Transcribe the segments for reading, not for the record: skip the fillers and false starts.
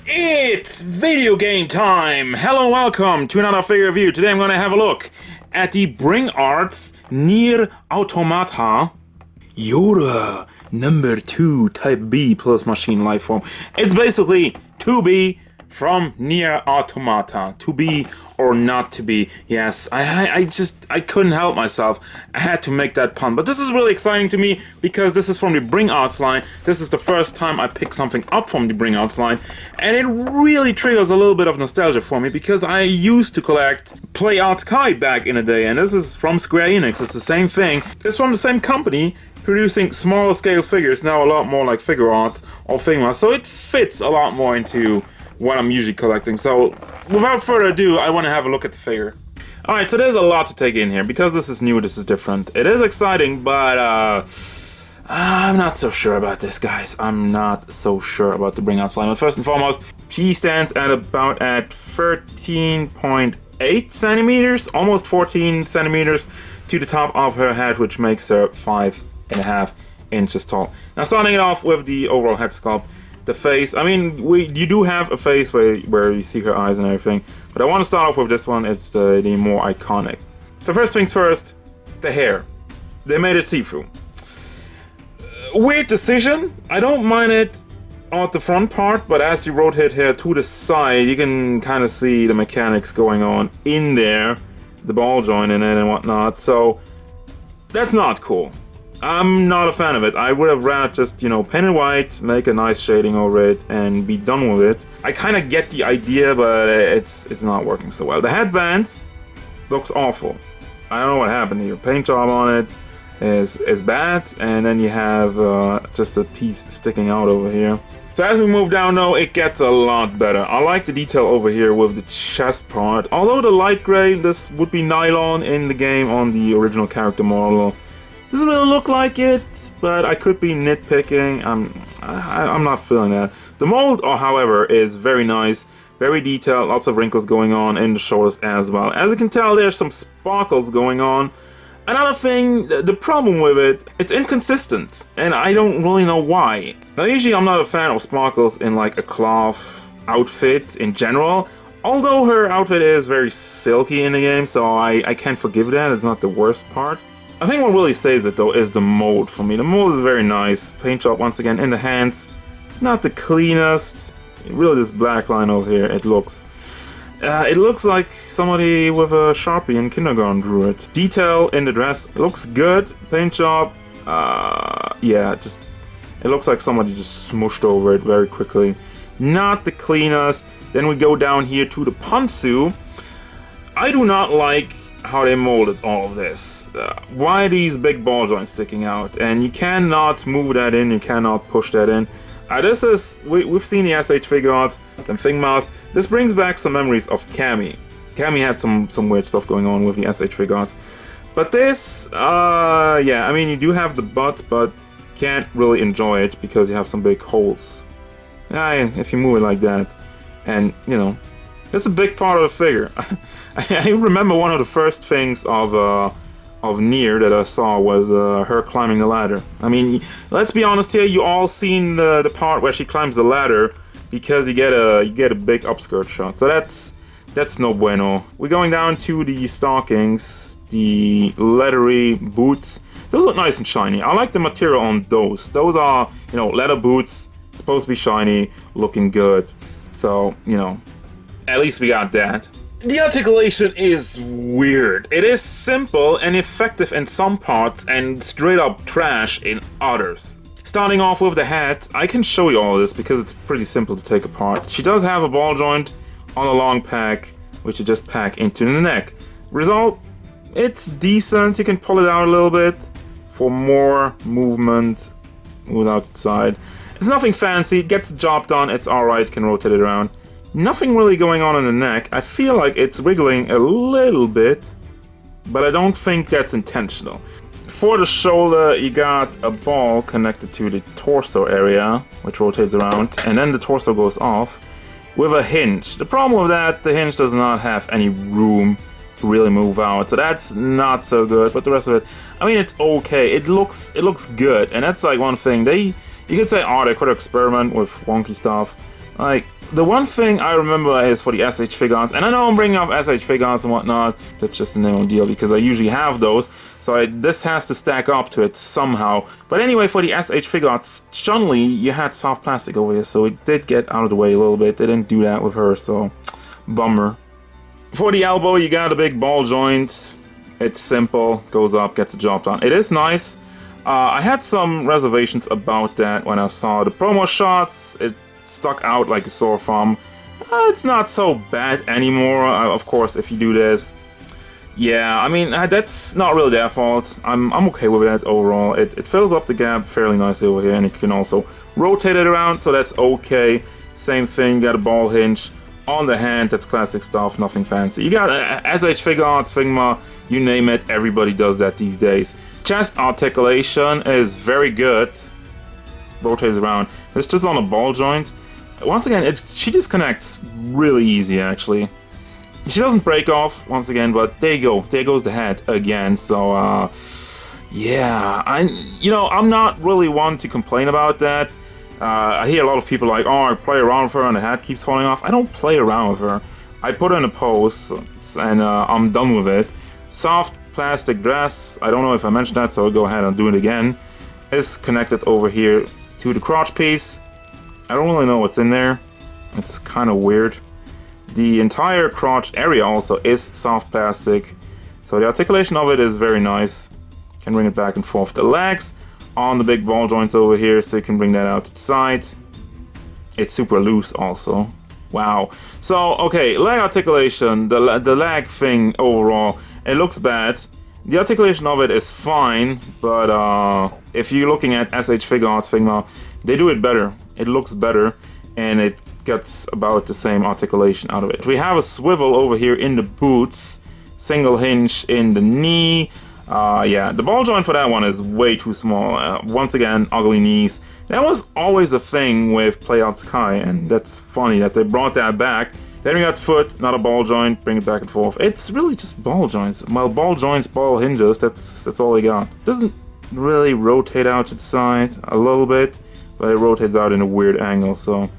It's video game time! Hello and welcome to another figure review. Today I'm going to have a look at the Bring Arts NieR Automata Yoda number 2 Type B plus Machine Lifeform. It's basically 2B from NieR Automata. To be or not to be. Yes, I couldn't help myself. I had to make that pun. But this is really exciting to me because this is from the Bring Arts line. This is the first time I pick something up from the Bring Arts line. And it really triggers a little bit of nostalgia for me because I used to collect Play Arts Kai back in the day. And this is from Square Enix. It's the same thing. It's from the same company, producing smaller scale figures, now a lot more like figure arts or Figma. So it fits a lot more into what I'm usually collecting. So without further ado, I want to have a look at the figure. Alright, so there's a lot to take in here. Because this is new, this is different. It is exciting, but I'm not so sure about this, guys. I'm not so sure about the Bring Out Slime. But first and foremost, she stands at about 13.8 centimeters, almost 14 centimeters to the top of her head, which makes her 5.5 inches tall. Now, starting it off with the overall head sculpt. The face, I mean, you do have a face where you see her eyes and everything, but I want to start off with this one. It's the more iconic. So first things first, the hair. They made it see-through. Weird decision. I don't mind it at the front part, but as you rotate here to the side, you can kind of see the mechanics going on in there, the ball joint in it and whatnot, so that's not cool. I'm not a fan of it. I would have rather just, paint it white, make a nice shading over it, and be done with it. I kind of get the idea, but it's not working so well. The headband looks awful. I don't know what happened here. Paint job on it is bad, and then you have just a piece sticking out over here. So as we move down, though, it gets a lot better. I like the detail over here with the chest part. Although the light gray, this would be nylon in the game on the original character model. Doesn't really look like it, but I could be nitpicking. I'm not feeling that. The mold, however, is very nice, very detailed, lots of wrinkles going on in the shoulders as well. As you can tell, there's some sparkles going on. Another thing, the problem with it, it's inconsistent, and I don't really know why. Now, usually I'm not a fan of sparkles in like a cloth outfit in general, although her outfit is very silky in the game, so I can forgive that. It's not the worst part. I think what really saves it, though, is the mold for me. The mold is very nice. Paint job, once again, in the hands. It's not the cleanest. Really, this black line over here, it looks like somebody with a Sharpie in kindergarten drew it. Detail in the dress looks good. Paint job, yeah, it looks like somebody just smooshed over it very quickly. Not the cleanest. Then we go down here to the pantsu. I do not like how they molded all of this. Why these big ball joints sticking out? And you cannot move that in, you cannot push that in. This is, we've seen the SH figure arts, them Figmas. This brings back some memories of Cammy. Cammy had some weird stuff going on with the SH figure arts. But this, yeah, I mean, you do have the butt, but can't really enjoy it because you have some big holes. If you move it like that. And, that's a big part of the figure. I remember one of the first things of NieR that I saw was her climbing the ladder. I mean, let's be honest here. You all seen the part where she climbs the ladder because you get a big upskirt shot. So that's no bueno. We're going down to the stockings, the leathery boots. Those look nice and shiny. I like the material on those. Those are leather boots, supposed to be shiny, looking good. So at least we got that. The articulation is weird. It is simple and effective in some parts and straight up trash in others. Starting off with the hat, I can show you all this because it's pretty simple to take apart. She does have a ball joint on a long pack, which you just pack into the neck. Result, it's decent. You can pull it out a little bit for more movement without its side. It's nothing fancy, it gets the job done, it's alright, can rotate it around. Nothing really going on in the neck. I feel like it's wiggling a little bit, but I don't think that's intentional. For the shoulder, you got a ball connected to the torso area, which rotates around, and then the torso goes off with a hinge. The problem with that, the hinge does not have any room to really move out, so that's not so good, but the rest of it, I mean, it's okay. It looks good, and that's like one thing. You could say, oh, they could experiment with wonky stuff. Like, the one thing I remember is for the SH figures, and I know I'm bringing up SH figures and whatnot, that's just a name deal because I usually have those, so this has to stack up to it somehow. But anyway, for the SH figures, Chun-Li, you had soft plastic over here, so it did get out of the way a little bit. They didn't do that with her, so bummer. For the elbow, you got a big ball joint. It's simple, goes up, gets the job done. It is nice. I had some reservations about that when I saw the promo shots. It stuck out like a sore thumb. It's not so bad anymore, of course, if you do this. Yeah, I mean, that's not really their fault. I'm okay with that overall. It fills up the gap fairly nicely over here, and you can also rotate it around, so that's okay. Same thing, you got a ball hinge on the hand, that's classic stuff, nothing fancy. You got SH Figuarts, Figma, you name it, everybody does that these days. Chest articulation is very good. Rotates around. It's just on a ball joint. Once again, she disconnects really easy, actually. She doesn't break off, once again, but there you go. There goes the head again, so, yeah. I'm not really one to complain about that. I hear a lot of people like, oh, I play around with her and the hat keeps falling off. I don't play around with her. I put her in a pose, and I'm done with it. Soft plastic dress, I don't know if I mentioned that, so I'll go ahead and do it again. Is connected over here to the crotch piece. I don't really know what's in there. It's kind of weird. The entire crotch area also is soft plastic, so the articulation of it is very nice. Can bring it back and forth. The legs on the big ball joints over here, so you can bring that out to the side. It's super loose also. Wow. So, okay, leg articulation, the leg thing overall, it looks bad. The articulation of it is fine, but if you're looking at SH Figuarts, Figma, they do it better. It looks better, and it gets about the same articulation out of it. We have a swivel over here in the boots, single hinge in the knee. Yeah, the ball joint for that one is way too small. Once again, ugly knees. That was always a thing with Playout Sky, and that's funny that they brought that back. Then we got foot, not a ball joint, bring it back and forth. It's really just ball joints. Well, ball joints, ball hinges, that's all they got. Doesn't really rotate out to the side a little bit, but it rotates out in a weird angle, so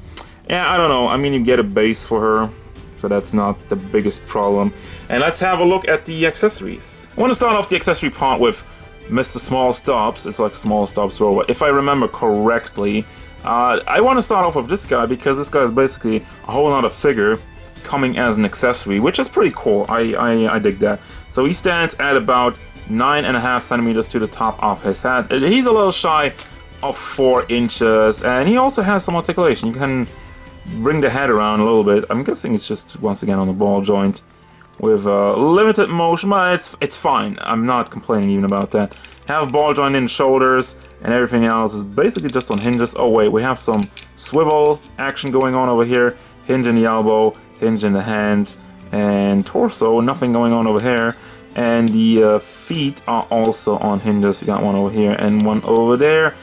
yeah, I don't know. I mean, you get a base for her, so that's not the biggest problem. And let's have a look at the accessories. I want to start off the accessory part with Mr. Small Stops. It's like Small Stops robot, if I remember correctly. I want to start off with this guy because this guy is basically a whole other figure coming as an accessory, which is pretty cool. I dig that. So he stands at about 9.5 centimeters to the top of his head. He's a little shy of 4 inches, and he also has some articulation. You can bring the head around a little bit. I'm guessing it's just, once again, on the ball joint with limited motion, but it's fine. I'm not complaining even about that. Have ball joint in the shoulders, and everything else is basically just on hinges. Oh wait, we have some swivel action going on over here. Hinge in the elbow, hinge in the hand, and torso. Nothing going on over here. And the feet are also on hinges. You got one over here and one over there.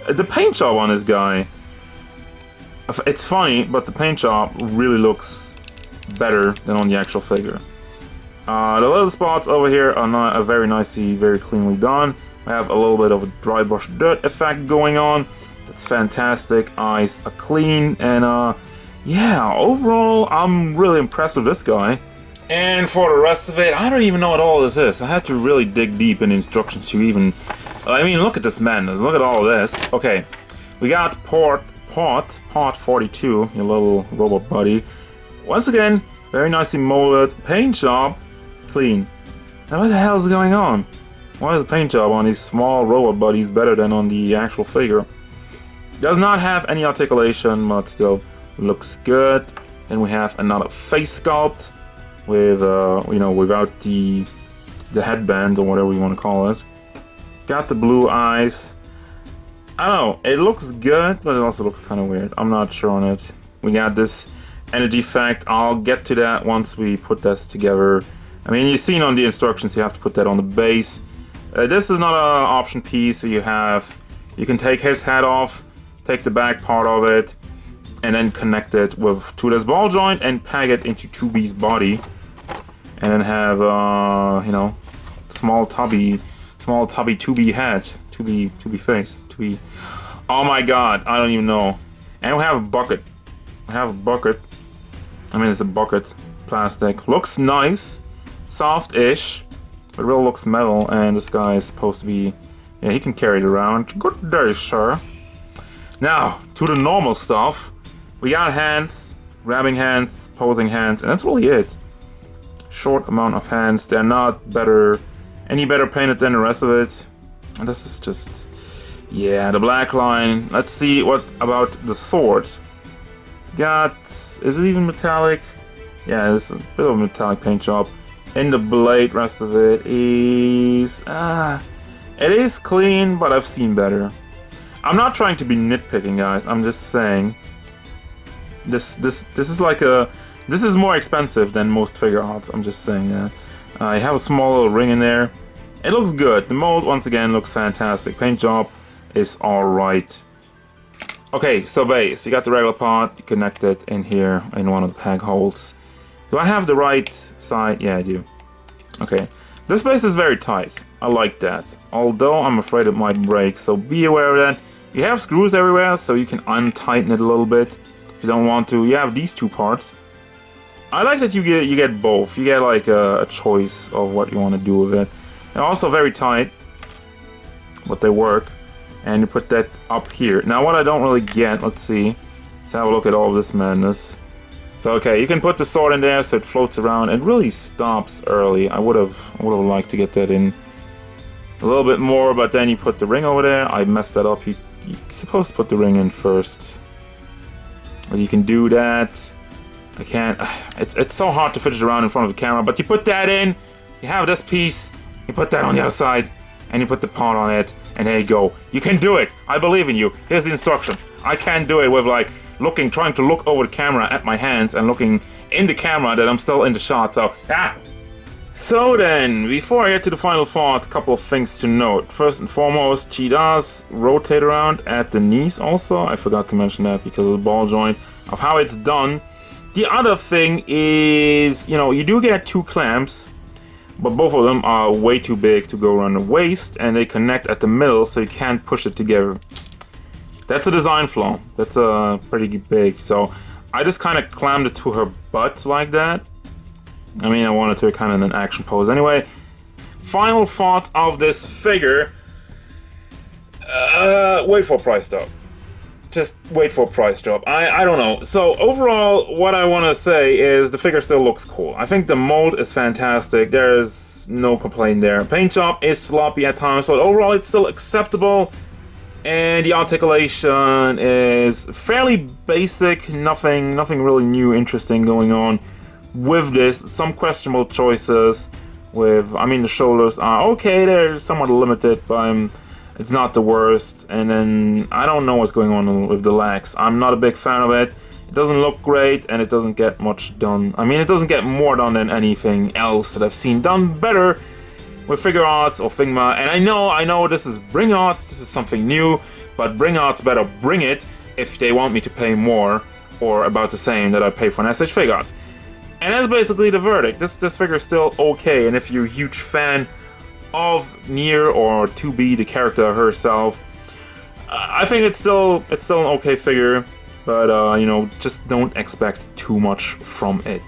The paint job on this guy, it's funny, but the paint job really looks better than on the actual figure. The little spots over here are not very nicely, very cleanly done. I have a little bit of a dry brush dirt effect going on. That's fantastic. Eyes are clean, and yeah, overall, I'm really impressed with this guy. And for the rest of it, I don't even know what all this is. I had to really dig deep in the instructions to even... I mean, look at this madness. Look at all this. Okay, we got part 42, your little robot buddy. Once again, very nicely molded. Paint job, clean. Now what the hell is going on? Why is the paint job on these small robot buddies better than on the actual figure? Does not have any articulation, but still looks good. Then we have another face sculpt with, you know, without the headband or whatever you want to call it. Got the blue eyes. I don't know, it looks good, but it also looks kind of weird. I'm not sure on it. We got this energy effect. I'll get to that once we put this together. I mean, you've seen on the instructions you have to put that on the base. This is not an option piece, so you can take his head off, take the back part of it, and then connect it to this ball joint and peg it into 2B's body, and then have you know, small tubby 2B head, 2B face, 2B. Oh my god, I don't even know. And we have a bucket. I have a bucket. I mean, it's a bucket. Plastic. Looks nice. Soft-ish. But it really looks metal, and this guy is supposed to be... Yeah, he can carry it around. Good day, sir. Now, to the normal stuff. We got hands, grabbing hands, posing hands, and that's really it. Short amount of hands. They're not any better painted than the rest of it. And this is just... Yeah, the black line. Let's see what about the sword. Got... Is it even metallic? Yeah, it's a bit of a metallic paint job. In the blade, rest of it is... it is clean, but I've seen better. I'm not trying to be nitpicking, guys. I'm just saying... This is like a... This is more expensive than most figure arts. I'm just saying that. I have a small little ring in there. It looks good. The mold, once again, looks fantastic. Paint job is alright. Okay, so base. You got the regular part. You connect it in here in one of the peg holes. Do I have the right side? Yeah, I do. Okay. This base is very tight. I like that. Although I'm afraid it might break, so be aware of that. You have screws everywhere, so you can untighten it a little bit. If you don't want to, you have these two parts. I like that you get both. You get like a choice of what you want to do with it. They're also very tight, but they work. And you put that up here. Now what I don't really get, let's see. Let's have a look at all of this madness. So okay, you can put the sword in there so it floats around. It really stops early. I would have liked to get that in a little bit more, but then you put the ring over there. I messed that up. You're supposed to put the ring in first. But you can do that. I can't. It's so hard to fit it around in front of the camera, but you put that in, you have this piece, you put that on the other side, and you put the part on it, and there you go. You can do it. I believe in you. Here's the instructions. I can't do it with like trying to look over the camera at my hands and looking in the camera that I'm still in the shot. So So then, before I get to the final thoughts, a couple of things to note. First and foremost, she does rotate around at the knees also. I forgot to mention that because of the ball joint of how it's done. The other thing is, you do get two clamps, but both of them are way too big to go around the waist, and they connect at the middle, so you can't push it together. That's a design flaw. That's pretty big. So I just kind of clammed it to her butt like that. I mean, I wanted to kind of in an action pose. Anyway, final thoughts of this figure. Wait for a price drop. Just wait for a price drop. I don't know. So overall, what I want to say is the figure still looks cool. I think the mold is fantastic. There's no complaint there. Paint job is sloppy at times, but overall it's still acceptable. And the articulation is fairly basic. Nothing really new, interesting going on with this. Some questionable choices with, I mean, the shoulders are okay. They're somewhat limited, but it's not the worst. And then I don't know what's going on with the legs. I'm not a big fan of it. It doesn't look great, and it doesn't get much done. I mean, it doesn't get more done than anything else that I've seen done better with Figure Arts or Figma. And I know this is Bring Arts, this is something new, but Bring Arts better bring it if they want me to pay more or about the same that I pay for an SH Figure Arts. And that's basically the verdict. This figure is still okay, and if you're a huge fan of NieR or 2B, the character herself, I think it's still an okay figure, but just don't expect too much from it.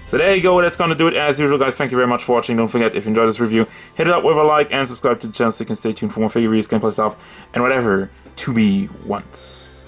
So there you go, that's gonna do it as usual, guys. Thank you very much for watching. Don't forget, if you enjoyed this review, hit it up with a like and subscribe to the channel so you can stay tuned for more figure reviews, gameplay stuff, and whatever 2B wants.